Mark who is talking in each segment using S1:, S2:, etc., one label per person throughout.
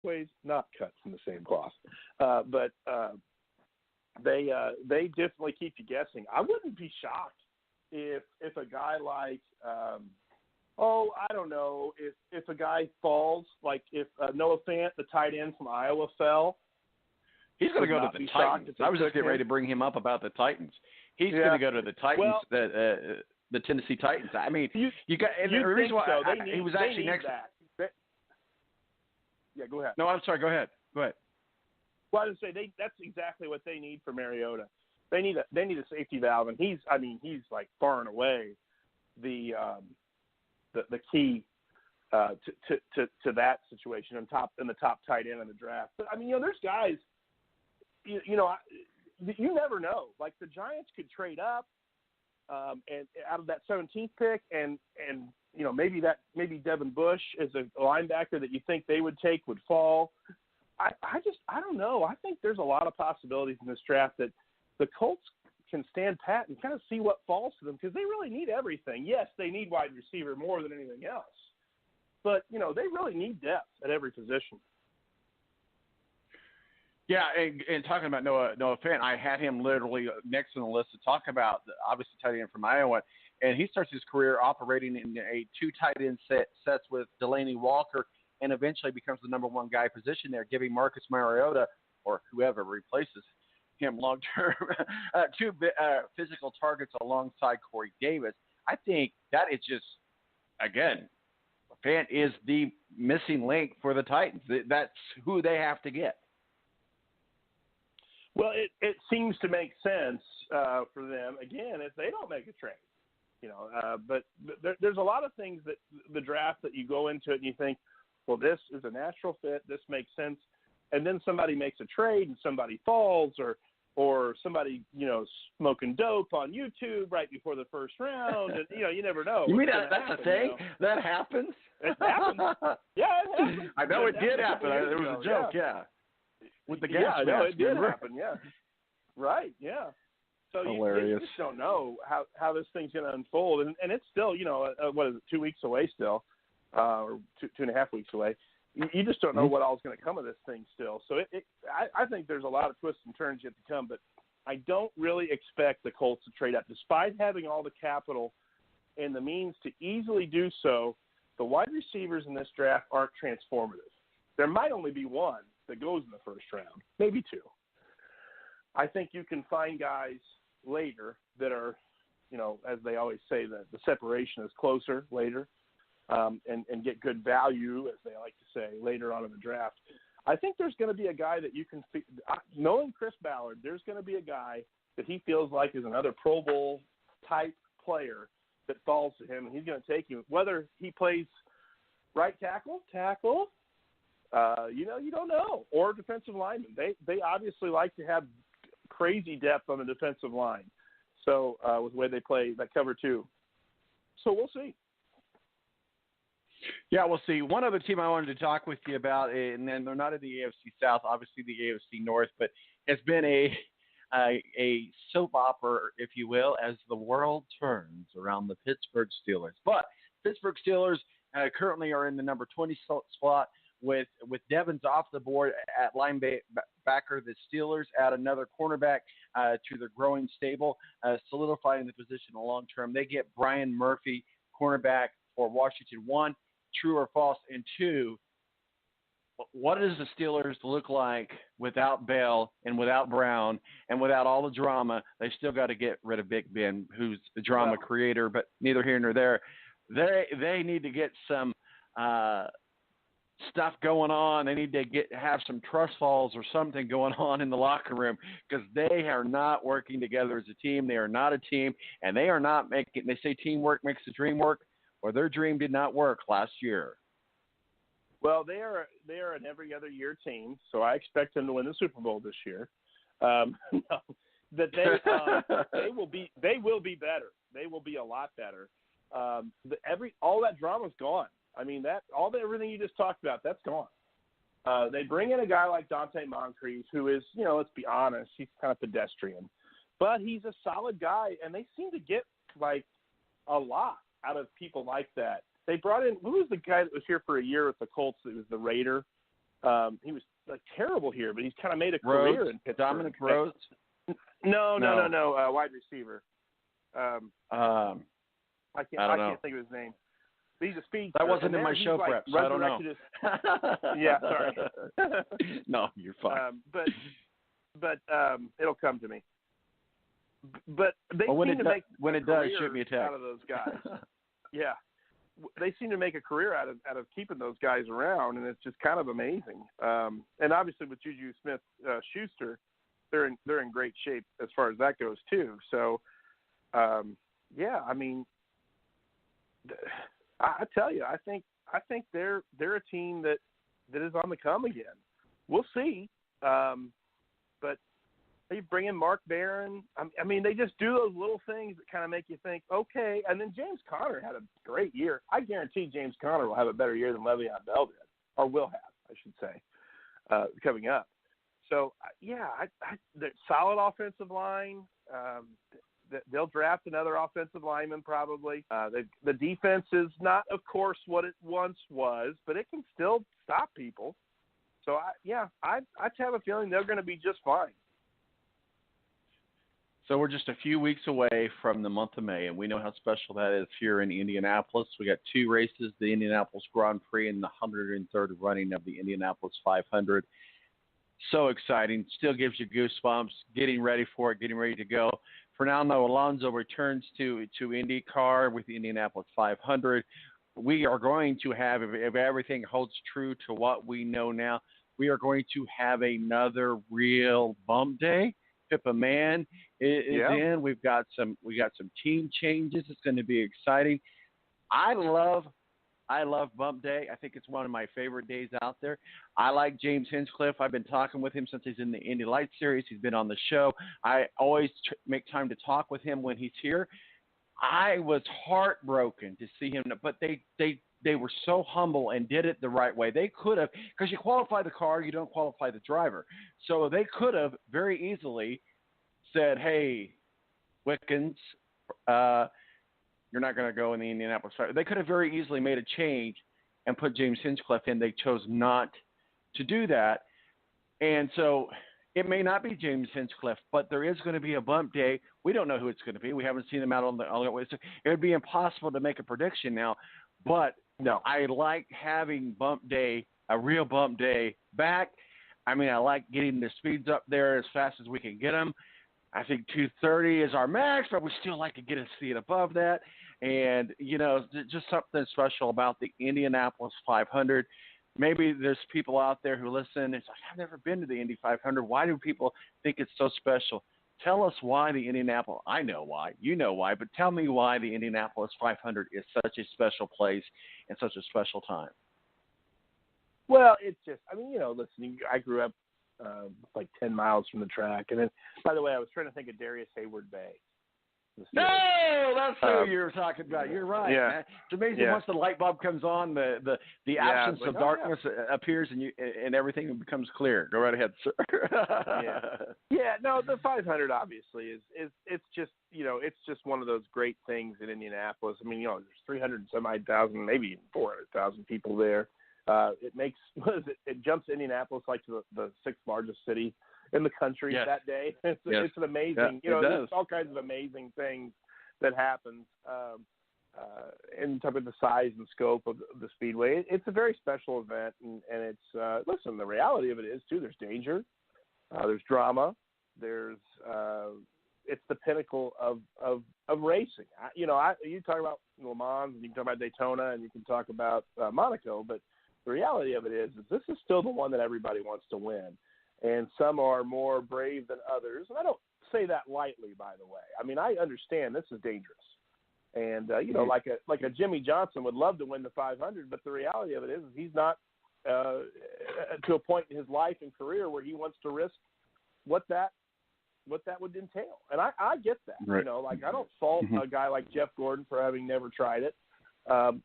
S1: ways not cut from the same cloth. But they definitely keep you guessing. I wouldn't be shocked if a guy like I don't know, if a guy falls, like if Noah Fant, the tight end from Iowa, fell.
S2: He's going to go to the Titans. I was just getting ready to bring him up about the Titans. He's going to go to the Titans, the Tennessee Titans. I mean, you got – and the reason why he was actually next –
S1: Yeah, go ahead.
S2: No, I'm sorry. Go ahead.
S1: Well, I was going to say that's exactly what they need for Mariota. They need a safety valve, and he's like far and away the key to that situation in the top tight end in the draft. But I mean, there's guys, you never know. Like the Giants could trade up and out of that 17th pick, and maybe Devin Bush as a linebacker that you think they would take would fall. I don't know. I think there's a lot of possibilities in this draft that the Colts can stand pat and kind of see what falls to them because they really need everything. Yes, they need wide receiver more than anything else. But, they really need depth at every position.
S2: Yeah, and talking about Noah Fant, I had him literally next on the list to talk about, obviously tight end from Iowa, and he starts his career operating in a two tight end sets with Delaney Walker and eventually becomes the number one guy position there, giving Marcus Mariota or whoever replaces him long-term two physical targets alongside Corey Davis. I think that is just, again, Fant is the missing link for the Titans. That's who they have to get.
S1: Well, it seems to make sense for them, again, if they don't make a trade. But there's a lot of things that the draft that you go into it and you think, well, this is a natural fit, this makes sense, and then somebody makes a trade and somebody falls or somebody, smoking dope on YouTube right before the first round, and, you never know.
S2: You mean that's a thing? That happens?
S1: It happens. Yeah, it happens.
S2: I know it did happen. It was a joke, yeah. With the gas mask.
S1: No, it did happen, yeah. Right, yeah. So you just don't know how this thing's going to unfold, and it's still, 2 weeks away still, or 2.5 weeks away. You just don't know what all is going to come of this thing still. So I think there's a lot of twists and turns yet to come, but I don't really expect the Colts to trade up. Despite having all the capital and the means to easily do so, the wide receivers in this draft aren't transformative. There might only be one that goes in the first round, maybe two. I think you can find guys later that are, as they always say, the separation is closer later. And get good value, as they like to say, later on in the draft. I think there's going to be a guy that you can – knowing Chris Ballard, there's going to be a guy that he feels like is another Pro Bowl-type player that falls to him, and he's going to take him. Whether he plays right tackle, you don't know, or defensive lineman. They obviously like to have crazy depth on the defensive line, so with the way they play that cover two. So we'll see.
S2: Yeah, we'll see. One other team I wanted to talk with you about, and then they're not in the AFC South, obviously the AFC North, but it's been a soap opera, if you will, as the world turns around the Pittsburgh Steelers. But Pittsburgh Steelers currently are in the number 20 spot with Devins off the board at linebacker. The Steelers add another cornerback to their growing stable, solidifying the position long term. They get Brian Murphy, cornerback for Washington. 1, true or false? And 2, what does the Steelers look like without Bell and without Brown and without all the drama? They still got to get rid of Big Ben, who's the drama creator, but neither here nor there. They need to get some stuff going on. They need to have some trust falls or something going on in the locker room because they are not working together as a team. They are not a team, and they are not making – they say teamwork makes the dream work. Or their dream did not work last year.
S1: Well, they are an every other year team, so I expect them to win the Super Bowl this year. That they will be better. They will be a lot better. All that drama's gone. I mean everything you just talked about, that's gone. They bring in a guy like Dante Moncrief, who is, let's be honest, he's kind of pedestrian, but he's a solid guy, and they seem to get like a lot out of people like that. They brought in, who was the guy that was here for a year with the Colts that was the Raider? He was terrible here, but he's kind of made a career in Pittsburgh.
S2: Dominic Rhodes?
S1: No. Wide receiver. I can't think of his name. But he's a speedster.
S2: That wasn't in my show prep, so I don't know.
S1: Yeah, sorry.
S2: No, you're fine.
S1: But it'll come to me. But they seem to make
S2: when it does, shoot me a text
S1: out of those guys. Yeah, they seem to make a career out of keeping those guys around, and it's just kind of amazing. And obviously with Juju Smith-Schuster, they're in great shape as far as that goes too. So, yeah, I mean, I tell you, I think they're a team that is on the come again. We'll see, but they bring in Mark Barron. I mean, they just do those little things that kind of make you think, okay. And then James Conner had a great year. I guarantee James Conner will have a better year than Le'Veon Bell did, or will have, I should say, coming up. So, yeah, they're solid offensive line. They'll draft another offensive lineman probably. The defense is not, of course, what it once was, but it can still stop people. So, I have a feeling they're going to be just fine.
S2: So we're just a few weeks away from the month of May, and we know how special that is here in Indianapolis. We got 2 races, the Indianapolis Grand Prix and the 103rd running of the Indianapolis 500. So exciting. Still gives you goosebumps. Getting ready for it, getting ready to go. Fernando Alonso returns to IndyCar with the Indianapolis 500. We are going to have, if everything holds true to what we know now, we are going to have another real bump day. Pippa Mann is in. We got some team changes. It's going to be exciting. I love Bump Day. I think it's one of my favorite days out there. I like James Hinchcliffe. I've been talking with him since he's in the Indy Lights series. He's been on the show. I always make time to talk with him when he's here. I was heartbroken to see him, but they were so humble and did it the right way. They could have, because you qualify the car, you don't qualify the driver. So they could have very easily said, hey, Wickens, you're not going to go in the Indianapolis 500. They could have very easily made a change and put James Hinchcliffe in. They chose not to do that. And so it may not be James Hinchcliffe, but there is going to be a bump day. We don't know who it's going to be. We haven't seen them out on the way. So it would be impossible to make a prediction now. But no, I like having bump day, a real bump day back. I mean, I like getting the speeds up there as fast as we can get them. I think 230 is our max, but we still like to get a seat above that. And, just something special about the Indianapolis 500. Maybe there's people out there who listen. It's like, I've never been to the Indy 500. Why do people think it's so special? Tell us why the Indianapolis – I know why. You know why. But tell me why the Indianapolis 500 is such a special place and such a special time.
S1: Well, it's just – I mean, listen, I grew up like 10 miles from the track. And then, by the way, I was trying to think of Darius Hayward Bay.
S2: No, that's who you're talking about. You're right.
S1: Yeah.
S2: Man. It's amazing once the light bulb comes on, the absence of darkness appears and everything becomes clear. Go right ahead, sir.
S1: No, the 500 obviously is it's just it's just one of those great things in Indianapolis. I mean, there's 300 and some odd thousand, maybe even 400,000 people there. It makes it jumps Indianapolis like to the 6th largest city in the country that day. It's an amazing, there's all kinds of amazing things that happens in terms of the size and scope of the Speedway. It's a very special event, and it's, listen, the reality of it is, too, there's danger, there's drama, there's, it's the pinnacle of racing. You talk about Le Mans, and you can talk about Daytona, and you can talk about Monaco, but the reality of it is this is still the one that everybody wants to win. And some are more brave than others. And I don't say that lightly, by the way. I mean, I understand this is dangerous. And, like a Jimmy Johnson would love to win the 500, but the reality of it is he's not to a point in his life and career where he wants to risk what that would entail. And I get that.
S2: Right.
S1: I don't fault a guy like Jeff Gordon for having never tried it.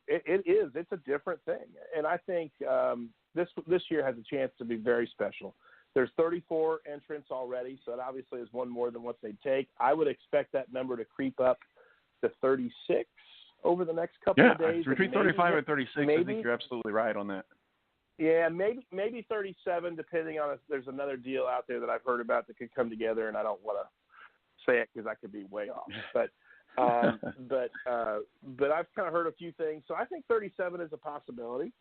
S1: It's a different thing. And I think this year has a chance to be very special. There's 34 entrants already, so that obviously is one more than what they take. I would expect that number to creep up to 36 over the next couple of days.
S2: Between 35 and 36, maybe. I think you're absolutely right on that.
S1: Yeah, maybe 37, depending on if there's another deal out there that I've heard about that could come together, and I don't want to say it because I could be way off. But I've kind of heard a few things, so I think 37 is a possibility.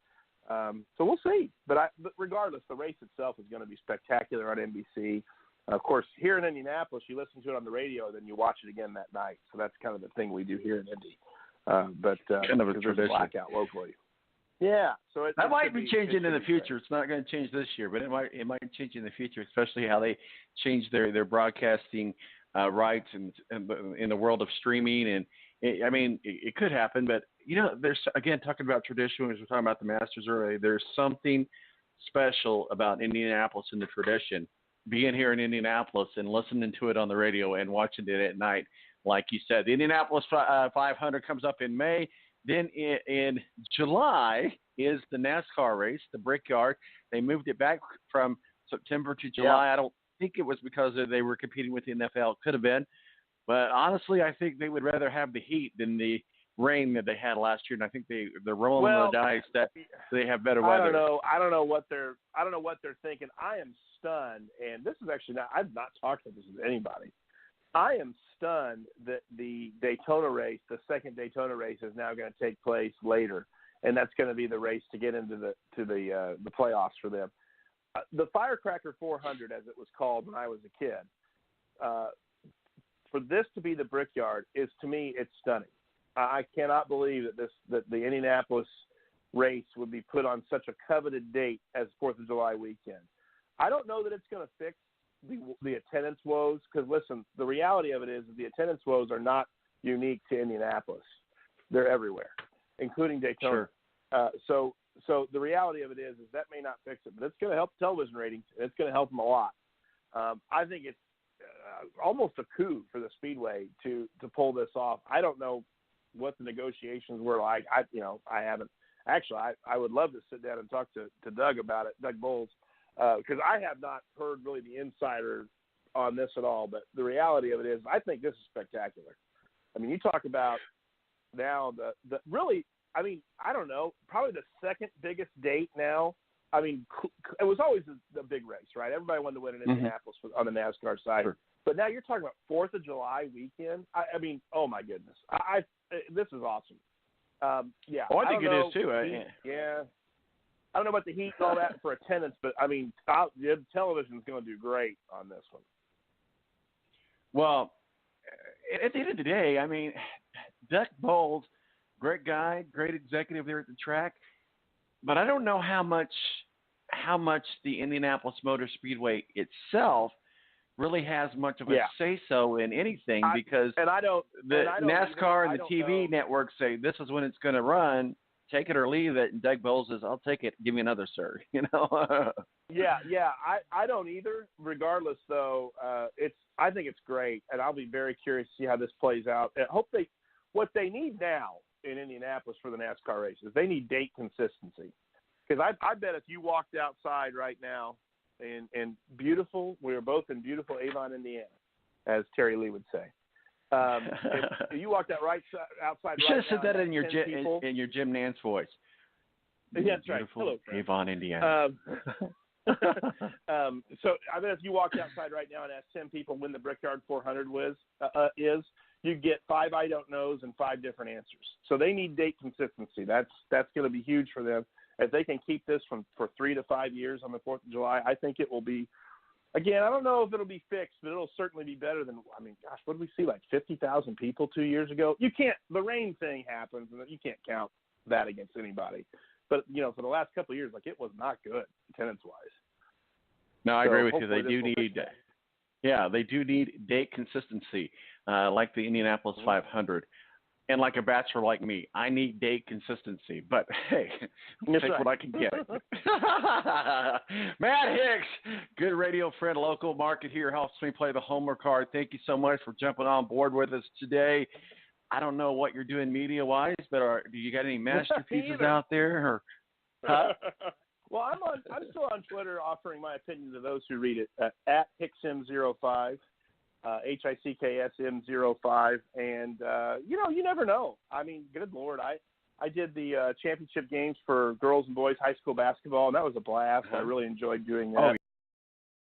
S1: So we'll see. But regardless, the race itself is going to be spectacular on NBC. Of course, here in Indianapolis, you listen to it on the radio, then you watch it again that night. So that's kind of the thing we do here in Indy. But
S2: kind of a tradition.
S1: Blackout locally. Yeah, so
S2: that might be changing in the future. It's not going to change this year, but it might change in the future, especially how they change their broadcasting rights and in the world of streaming. And it could happen, but there's again talking about tradition. As we're talking about the Masters earlier, there's something special about Indianapolis and the tradition. Being here in Indianapolis and listening to it on the radio and watching it at night, like you said, the Indianapolis 500 comes up in May. Then in July is the NASCAR race, the Brickyard. They moved it back from September to July. Yeah. I don't think it was because they were competing with the NFL. It could have been. But honestly, I think they would rather have the heat than the rain that they had last year. And I think they're rolling the dice that they have better weather.
S1: I don't know what they're thinking. I am stunned, and this is actually I've not talked about this with anybody. I am stunned that the Daytona race, the second Daytona race, is now going to take place later, and that's going to be the race to get into the playoffs for them. The Firecracker 400, as it was called when I was a kid, for this to be the Brickyard is, to me, it's stunning. I cannot believe that the Indianapolis race would be put on such a coveted date as 4th of July weekend. I don't know that it's going to fix the attendance woes, because listen, the reality of it is that the attendance woes are not unique to Indianapolis. They're everywhere, including Daytona. Sure. So the reality of it is that may not fix it, but it's going to help television ratings. It's going to help them a lot. I think it's almost a coup for the Speedway to pull this off. I don't know what the negotiations were like. I haven't actually. I would love to sit down and talk to Doug about it, Doug Bowles. Because I have not heard really the insider on this at all, but the reality of it is I think this is spectacular. I mean, you talk about now the really, I mean, I don't know, probably the second biggest date now. I mean, it was always the big race, right? Everybody wanted to win in Indianapolis on the NASCAR side. Sure. But now you're talking about 4th of July weekend. I mean, oh my goodness. This is awesome. Yeah.
S2: Oh, I think it is too.
S1: Yeah. I don't know about the heat and all that for attendance, but, I mean, the television is going to do great on this one.
S2: Well, at the end of the day, I mean, Doug Bowles, great guy, great executive there at the track, but I don't know how much the Indianapolis Motor Speedway itself really has much of a say-so in anything, because NASCAR and the TV networks say this is when it's going to run. Take it or leave it, and Doug Bowles says, "I'll take it. Give me another, sir."
S1: Yeah. I don't either. Regardless, though, I think it's great, and I'll be very curious to see how this plays out. I hope what they need now in Indianapolis for the NASCAR races, they need date consistency. Because I bet if you walked outside right now in beautiful, we are both in beautiful Avon, Indiana, as Terry Lee would say. If you walked out outside,
S2: you should have said that in your Jim Nance voice.
S1: Yeah, that's right.
S2: Hello, Avon, Indiana.
S1: So I bet if you walked outside right now and asked 10 people when the Brickyard 400 is, you get 5 I don't knows and 5 different answers. So they need date consistency. That's going to be huge for them. If they can keep this for 3 to 5 years on the 4th of July, I think it will be. Again, I don't know if it'll be fixed, but it'll certainly be better than, I mean, gosh, what did we see, like 50,000 people 2 years ago? The rain thing happens, and you can't count that against anybody. But, for the last couple of years, it was not good attendance-wise.
S2: No, I agree with you. They do need date consistency, like the Indianapolis 500. And like a bachelor like me, I need date consistency. But, hey, take what I can get. Matt Hicks, good radio friend, local market here, helps me play the homework card. Thank you so much for jumping on board with us today. I don't know what you're doing media-wise, but do you got any masterpieces out there?
S1: Well, I'm still on Twitter offering my opinion to those who read it, at HicksM05. HICKSM05, and you never know. I mean, good Lord, I did the championship games for girls and boys high school basketball, and that was a blast. I really enjoyed doing that.
S2: Oh,